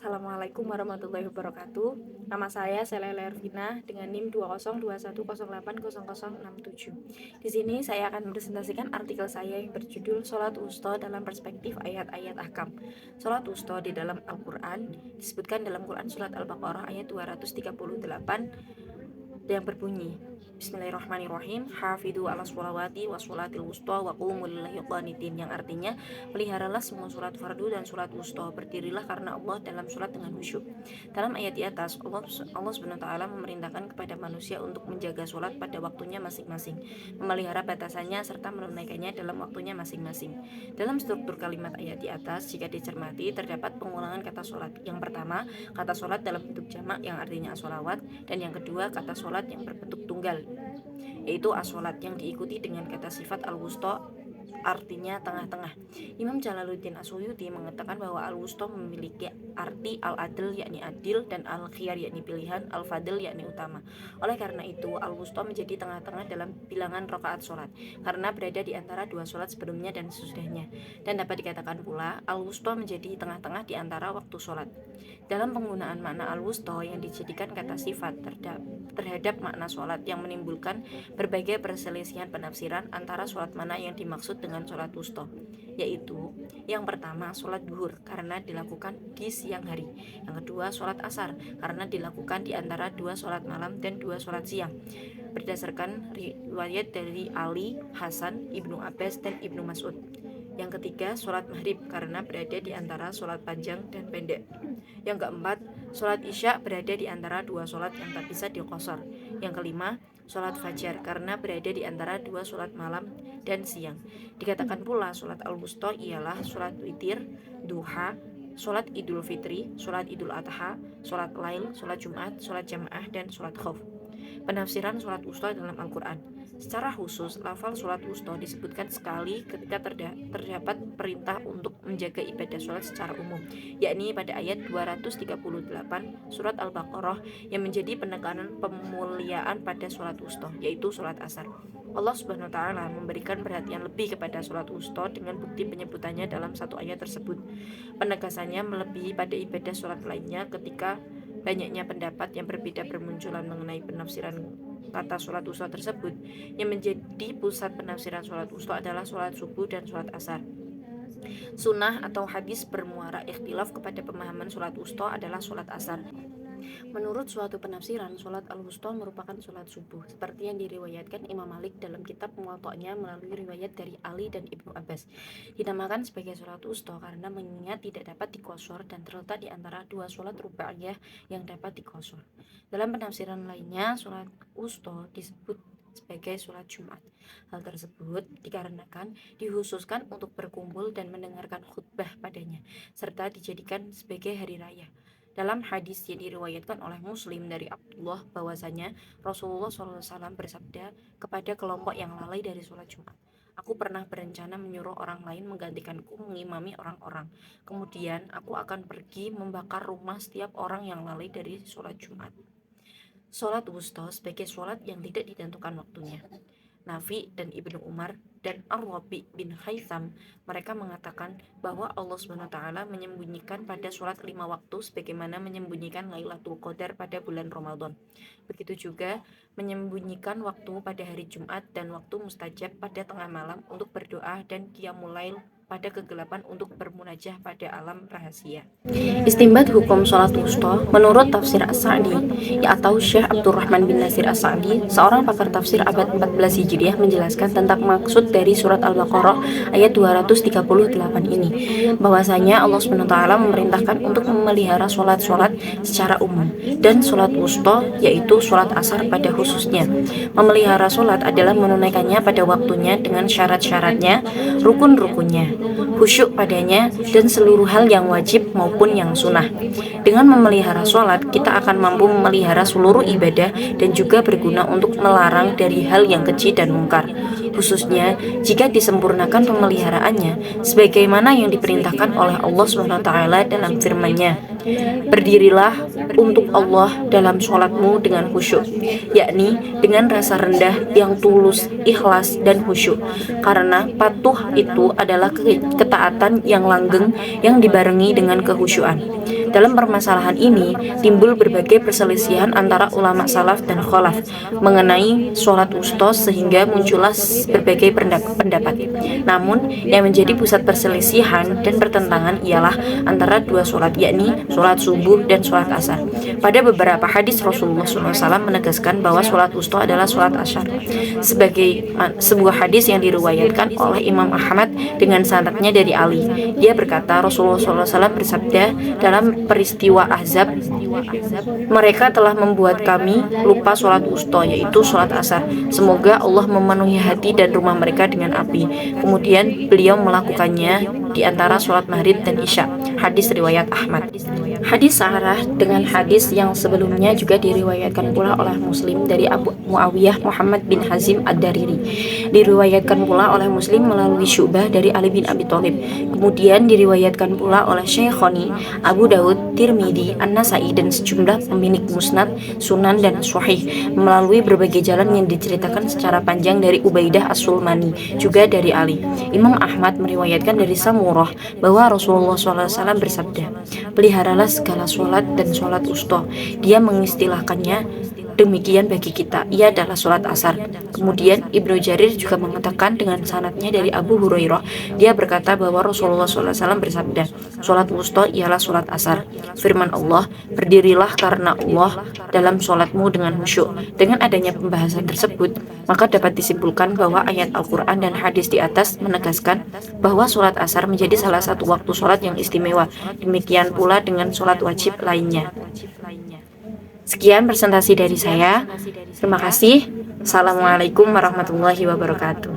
Assalamualaikum warahmatullahi wabarakatuh. Nama saya Selele Ervina dengan NIM 20210800067. Di sini saya akan presentasikan artikel saya yang berjudul Sholat Wusta dalam perspektif ayat-ayat ahkam. Sholat wusta di dalam Al-Quran disebutkan dalam Quran surat Al-Baqarah ayat 238 yang berbunyi, Bismillahirrahmanirrahim, Hafidhu ala sholawati wa sholatil wusta wa qumu lillahi qanitin, yang artinya peliharalah semua sholat fardu dan sholat wusta, berdirilah karena Allah dalam sholat dengan khusyuk. Dalam ayat di atas, Allah SWT memerintahkan kepada manusia untuk menjaga sholat pada waktunya masing-masing, memelihara batasannya serta menunaikannya dalam waktunya masing-masing. Dalam struktur kalimat ayat di atas, jika dicermati, terdapat pengulangan kata sholat. Yang pertama, kata sholat dalam bentuk jamak yang artinya as-sholawat, dan yang kedua, kata sholat yang berbentuk tunggal, yaitu as-sholat, yang diikuti dengan kata sifat al-wusta, artinya tengah-tengah. Imam Jalaluddin As-Suyuti mengatakan bahwa al-wusta memiliki arti al-adl yakni adil, dan al-khiyar yakni pilihan, al-fadl yakni utama. Oleh karena itu, al-wusta menjadi tengah-tengah dalam bilangan rakaat sholat, karena berada di antara dua sholat sebelumnya dan sesudahnya. Dan dapat dikatakan pula, al-wusta menjadi tengah-tengah di antara waktu sholat. Dalam penggunaan makna al-wusta yang dijadikan kata sifat terhadap makna sholat, yang menimbulkan berbagai perselisihan penafsiran antara sholat mana yang dimaksud dengan sholat wusta, yaitu yang pertama sholat duhur karena dilakukan di siang hari, yang kedua sholat asar karena dilakukan di antara dua sholat malam dan dua sholat siang, berdasarkan riwayat dari Ali, Hasan, Ibnu Abbas, dan Ibnu Mas'ud. Yang ketiga, sholat maghrib karena berada di antara sholat panjang dan pendek. Yang keempat, sholat isya berada di antara dua sholat yang tak bisa diqashar. Yang kelima, sholat fajar karena berada di antara dua sholat malam dan siang. Dikatakan pula sholat al-wusta ialah sholat witir, duha, sholat idul fitri, sholat idul adha, sholat lail, sholat jumat, sholat jamaah, dan sholat khauf. Penafsiran sholat wusta dalam Al-Quran. Secara khusus, lafal sholat wusta disebutkan sekali ketika terdapat perintah untuk menjaga ibadah sholat secara umum, yakni pada ayat 238 surat Al-Baqarah, yang menjadi penekanan pemuliaan pada sholat wusta, yaitu sholat asar. Allah Subhanahu wa Ta'ala memberikan perhatian lebih kepada sholat wusta dengan bukti penyebutannya dalam satu ayat tersebut. Penegasannya melebihi pada ibadah sholat lainnya ketika banyaknya pendapat yang berbeda bermunculan mengenai penafsiran kata sholat wusta tersebut. Yang menjadi pusat penafsiran sholat wusta adalah sholat subuh dan sholat asar. Sunnah atau hadis bermuara ikhtilaf kepada pemahaman sholat wusta adalah sholat asar. Menurut suatu penafsiran, sholat al-wusta merupakan sholat subuh, seperti yang diriwayatkan Imam Malik dalam kitab Muwatta'nya melalui riwayat dari Ali dan Ibnu Abbas. Dinamakan sebagai sholat wusta karena mengingat tidak dapat diqashar dan terletak di antara dua sholat rubaiyah yang dapat diqashar. Dalam penafsiran lainnya, sholat wusta disebut sebagai sholat Jumat. Hal tersebut dikarenakan dikhususkan untuk berkumpul dan mendengarkan khutbah padanya, serta dijadikan sebagai hari raya. Dalam hadis yang diriwayatkan oleh Muslim dari Abdullah bahwasanya Rasulullah SAW bersabda kepada kelompok yang lalai dari sholat Jumat, "Aku pernah berencana menyuruh orang lain menggantikanku mengimami orang-orang. Kemudian aku akan pergi membakar rumah setiap orang yang lalai dari sholat Jumat." Sholat wusta sebagai sholat yang tidak ditentukan waktunya. Nafi dan Ibnu Umar dan Ar-Rabi bin Haytham, mereka mengatakan bahwa Allah SWT menyembunyikan pada sholat 5 waktu sebagaimana menyembunyikan Lailatul Qadar pada bulan Ramadan. Begitu juga menyembunyikan waktu pada hari Jumat dan waktu mustajab pada tengah malam untuk berdoa, dan qiyamul lail pada kegelapan untuk bermunajah pada alam rahasia. Istimbat hukum sholat wusta menurut tafsir As-Sa'di atau Syekh Abdurrahman bin Nasir As-Sa'di, seorang pakar tafsir abad 14 Hijriah, menjelaskan tentang maksud dari surat Al-Baqarah ayat 238 ini, bahwasanya Allah SWT memerintahkan untuk memelihara sholat-sholat secara umum, dan sholat wusta yaitu sholat asar pada khususnya. Memelihara sholat adalah menunaikannya pada waktunya dengan syarat-syaratnya, rukun-rukunnya, khusyuk padanya, dan seluruh hal yang wajib maupun yang sunnah. Dengan memelihara sholat, kita akan mampu memelihara seluruh ibadah dan juga berguna untuk melarang dari hal yang keji dan mungkar, khususnya jika disempurnakan pemeliharaannya sebagaimana yang diperintahkan oleh Allah SWT dalam firman-Nya, "Berdirilah untuk Allah dalam sholatmu dengan khusyuk," yakni dengan rasa rendah yang tulus, ikhlas, dan khusyuk, karena patuh itu adalah ketaatan yang langgeng yang dibarengi dengan kehusyuan. Dalam permasalahan ini timbul berbagai perselisihan antara ulama salaf dan kholaf mengenai sholat wusta sehingga muncullah berbagai pendapat. Namun yang menjadi pusat perselisihan dan pertentangan ialah antara dua sholat, yakni sholat subuh dan sholat asar. Pada beberapa hadis Rasulullah SAW menegaskan bahwa sholat wusta adalah sholat asar. Sebagai sebuah hadis yang diriwayatkan oleh Imam Ahmad dengan sanadnya dari Ali, dia berkata Rasulullah SAW bersabda dalam peristiwa Ahzab, mereka telah membuat kami lupa sholat wusta, yaitu sholat asar. Semoga Allah memenuhi hati dan rumah mereka dengan api. Kemudian beliau melakukannya di antara sholat maghrib dan isya. Hadis riwayat Ahmad. Hadis sahih dengan hadis yang sebelumnya juga diriwayatkan pula oleh Muslim dari Abu Muawiyah Muhammad bin Hazim Ad-Dariri. Diriwayatkan pula oleh Muslim melalui Syu'bah dari Ali bin Abi Thalib. Kemudian diriwayatkan pula oleh Syekhoni, Abu Daud, Tirmidzi, An-Nasai dan sejumlah pemilik musnad, sunan dan sahih melalui berbagai jalan yang diceritakan secara panjang dari Ubaidah As-Sulmani, juga dari Ali. Imam Ahmad meriwayatkan dari Samurah bahwa Rasulullah SAW bersabda, peliharalah segala sholat dan sholat wusta. Dia mengistilahkannya demikian bagi kita, ia adalah sholat asar. Kemudian Ibnu Jarir juga mengatakan dengan sanadnya dari Abu Hurairah, dia berkata bahwa Rasulullah SAW bersabda, sholat wusta ialah sholat asar. Firman Allah, berdirilah karena Allah dalam sholatmu dengan khusyuk. Dengan adanya pembahasan tersebut, maka dapat disimpulkan bahwa ayat Al-Quran dan hadis di atas menegaskan bahwa sholat asar menjadi salah satu waktu sholat yang istimewa. Demikian pula dengan sholat wajib lainnya. Sekian presentasi dari saya. Terima kasih. Assalamualaikum warahmatullahi wabarakatuh.